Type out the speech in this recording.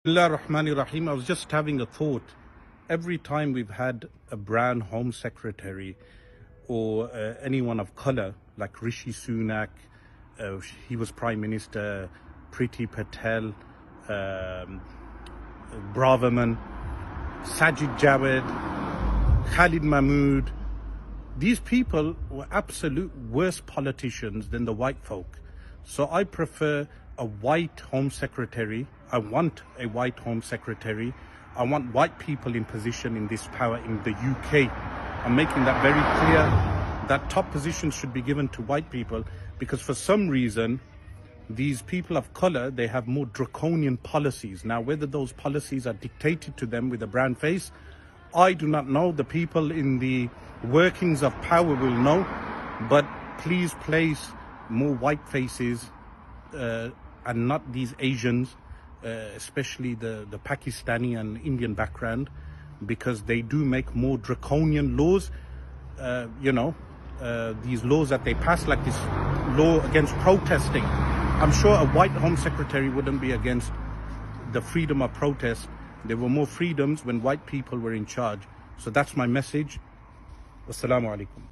Bismillah Rahmani Rahim. I was just having a thought. Every time we've had a brown home secretary or anyone of color like Rishi Sunak, he was Prime Minister, Priti Patel, Braverman, Sajid Javed, Khalid Mahmood, these people were absolute worse politicians than the white folk. So I prefer a white home secretary. I want a white home secretary. I want white people in position in this power in the UK. I'm making that very clear, that top positions should be given to white people, because for some reason these people of color, they have more draconian policies. Now, whether those policies are dictated to them with a brown face, I do not know. The people in the workings of power will know. But please place more white faces and not these Asians, especially the Pakistani and Indian background, because they do make more draconian laws. These laws that they pass, like this law against protesting. I'm sure a white home secretary wouldn't be against the freedom of protest. There were more freedoms when white people were in charge. So that's my message. Wassalamu alaikum.